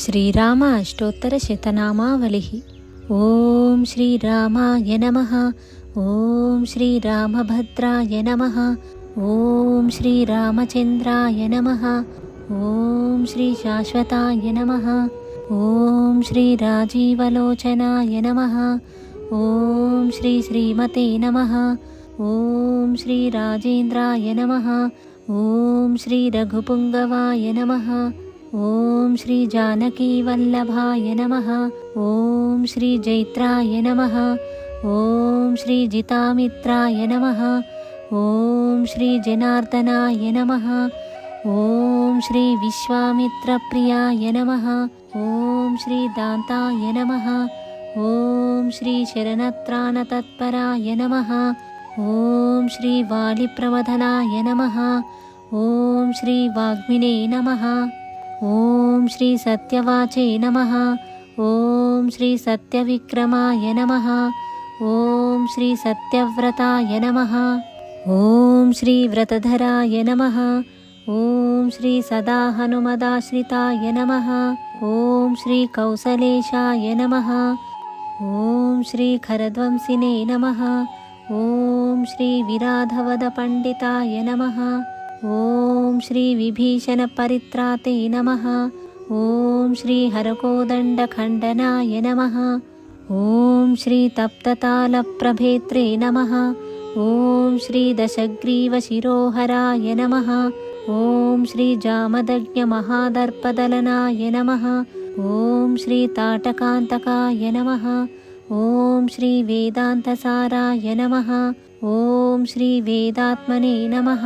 శ్రీరామ అష్టోత్తరశతనామావళిः। ఓం శ్రీరామాయ నమః। ఓం శ్రీరామభద్రాయ నమః। ఓం శ్రీరామచంద్రాయ నమః। ఓం శ్రీశాశ్వతాయ నమః। ఓం శ్రీరాజీవలోచనాయ నమః। ఓం శ్రీమతే నమః। ఓం శ్రీరాజేంద్రాయ నమః। ఓం శ్రీరఘుపుంగవాయ నమః। ఓం శ్రీ జానకీవల్లభాయ నమః। ఓం శ్రీ జైత్రాయ నమః। ఓం శ్రీ జితామిత్రాయ నమః। ఓం శ్రీ జనార్దనాయ నమః। ఓం శ్రీ విశ్వామిత్రప్రియాయ నమః। ఓం శ్రీ దాంతాయ నమః। ఓం శ్రీ శరణత్రాణతత్పరాయ నమః। ఓం శ్రీ వాలిప్రమథనాయ నమః। ఓం శ్రీ వాగ్మినే నమః। ఓం శ్రీ సత్యవాచే నమః। ఓం శ్రీ సత్యవిక్రమాయ నమః। ఓం శ్రీ సత్యవ్రతాయ నమః। ఓం శ్రీ వ్రతధరాయ నమః। ఓం శ్రీ సదా హనుమదాశ్రితాయ నమః। ఓం శ్రీ కౌసలేశాయ నమః। ఓం శ్రీ ఖరధ్వంసినే నమః। ఓం శ్రీ విరాధవద పండితాయ నమః। ఓం శ్రీ విభీషణ పరిత్రాతే నమః। ఓం శ్రీ హరకోదండఖండనాయ నమః। ఓం శ్రీ తప్తతాళప్రభేత్రే నమః। ఓం శ్రీ దశగ్రీవశిరోహరాయ నమః। ఓం శ్రీ జామదగ్న్యమహాదర్పదలనాయ నమః। ఓం శ్రీ తాటకాంతకాయ నమః। ఓం శ్రీ వేదాంతసారాయ నమః। ఓం శ్రీ వేదాత్మనే నమః।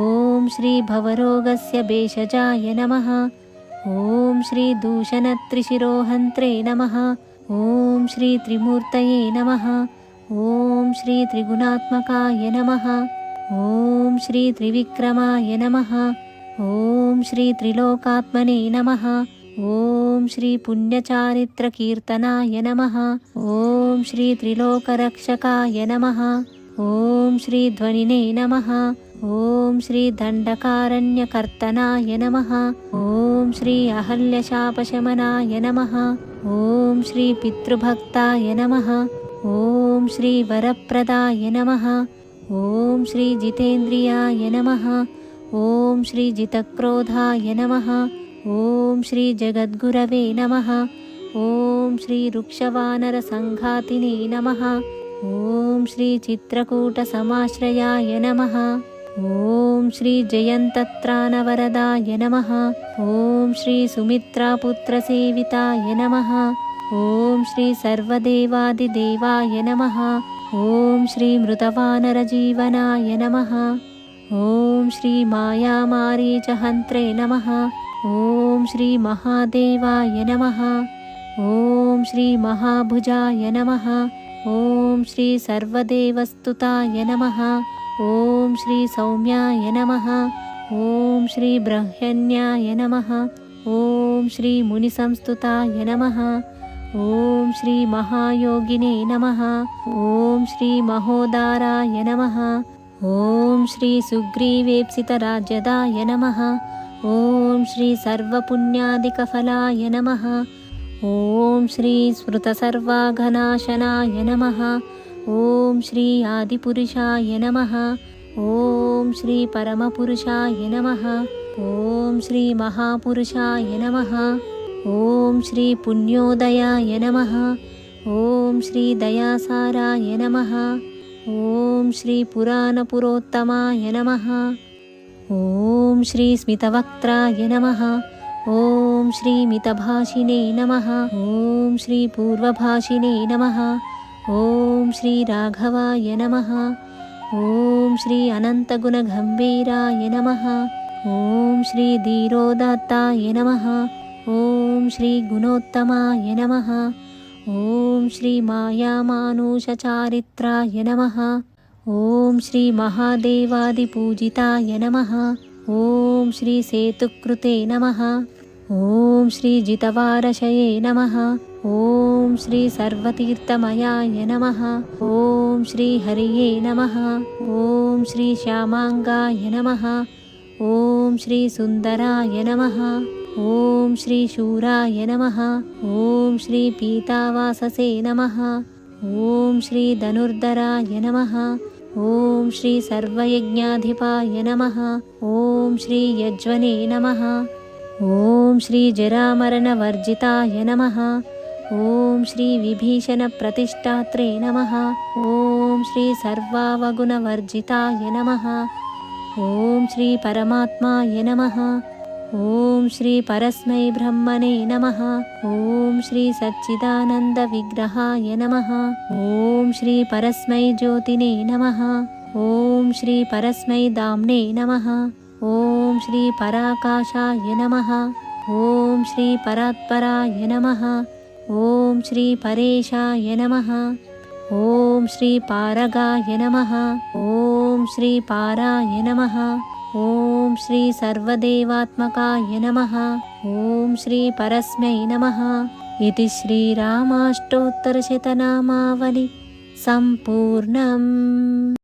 ఓం శ్రీ భవరోగస్య భేషజాయ నమః। ఓం శ్రీ దూషణత్రిశిరోహంత్రే నమః। ఓం శ్రీ త్రిమూర్తయే నమః। ఓం శ్రీ త్రిగుణాత్మకాయ నమః। ఓం శ్రీ త్రివిక్రమాయ నమః। ఓం శ్రీ త్రిలోకాత్మనే నమః। ఓం శ్రీ పుణ్యచారిత్రకీర్తనాయ నమః। ఓం శ్రీ త్రిలోకరక్షకాయ నమః। ఓం శ్రీ ధ్వనినే నమః। ఓం శ్రీ దండకారణ్యకర్తనాయ నమః। ఓం శ్రీ అహల్యశాపశమనాయ నమః। ఓం శ్రీ పితృభక్తాయ నమః। ఓం శ్రీ వరప్రదాయ నమః। ఓం శ్రీ జితేంద్రియాయ నమః। ఓం శ్రీ జితక్రోధాయ నమః। ఓం శ్రీ జగద్గురవే నమః। ఓం శ్రీ వృక్షవానర సంఘాతినే నమః। ఓం శ్రీ చిత్రకూట సమాశ్రయాయ నమః। ఓం శ్రీ జయంతత్రాణవరదాయ నమః। ఓం శ్రీ సుమిత్రాపుత్రసేవితాయ నమః। ఓం శ్రీ సర్వదేవాదిదేవాయ నమః। ఓం శ్రీ మృతవానరజీవనాయ నమః। ఓం శ్రీ మాయామారీచహంత్రే నమః। ఓం శ్రీ మహాదేవాయ నమః। ఓం శ్రీ మహాభుజాయ నమః। ఓం శ్రీ సర్వదేవస్తుతాయ నమః। ఓం శ్రీ సౌమ్యాయ నమః। ఓం శ్రీ బ్రహ్మణ్యాయ నమః। ఓం శ్రీ మునిసంస్తుతాయ నమః। ఓం శ్రీ మహాయోగినే నమః। ఓం శ్రీ మహోదారాయ నమః। ఓం శ్రీ సుగ్రీవేప్సితరాజ్యదాయ నమః। ఓం శ్రీ సర్వపుణ్యాదికఫలాయ నమః। ఓం శ్రీ స్మృతసర్వాఘనాశనాయ నమః। ఓం శ్రీ ఆదిపురుషాయ నమః। ఓం శ్రీ పరమపురుషాయ నమః। ఓం శ్రీ మహాపురుషాయ నమః। ఓం శ్రీ పుణ్యోదయాయ నమః। ఓం శ్రీ దయాసారాయ నమః। ఓం శ్రీ పురాణపురోత్తమాయ నమః। ఓం శ్రీ స్మితవక్త్రాయ నమః। ఓం శ్రీ మితభాషినే నమః। ఓం శ్రీ పూర్వభాషినే నమః। ఓం శ్రీ రాఘవాయ నమః। ఓం శ్రీ అనంతగుణగంభీరాయ నమః। ఓం శ్రీ ధీరోదాత్తాయ నమః। ఓం శ్రీ గుణోత్తమాయ నమః। ఓం శ్రీ మాయామానుషచారిత్రాయ నమః। ఓం శ్రీ మహాదేవాదిపూజితాయ నమః। ఓం శ్రీ సేతుకృతే నమః। ఓం శ్రీ జితవారశయే నమః। ఓం శ్రీ సర్వతీర్థమయాయ నమః। ఓం శ్రీ హరియే నమః। ఓం శ్రీ శ్యామాంగాయ నమః। ఓం శ్రీ సుందరాయ నమః। ॐ श्री शूराय नमः। ॐ श्री पीतावाससे नमः। ॐ श्री धनुर्धराय नमः। ॐ श्री सर्वयज्ञाधिपाय नमः। ॐ श्री यज्वने नमः। ॐ श्री जरामरणवर्जिताय नमः। ॐ श्री विभीषणप्रतिष्ठात्रे नमः। ॐ श्री सर्वावगुणवर्जिताय नमः। ॐ श्री परमात्माय नमः। ॐ श्री परस्मै ब्रह्मणे नमः। ॐ श्री सच्चिदानन्दविग्रहाय नमः। ॐ श्री परस्मै ज्योतिने नमः। ॐ श्री परस्मै दाम्ने नमः। ॐ श्री पराकाशाय नमः। ॐ श्री परात्पराय नमः। ॐ श्री परेशाय नमः। ॐ श्री पारगाय नमः। ॐ श्री पाराय नमः। ॐ श्री सर्वदेवात्मकाय नमः। ॐ श्री परस्मै नमः। इति श्रीरामाष्टोत्तरशतनामावली सम्पूर्णम्।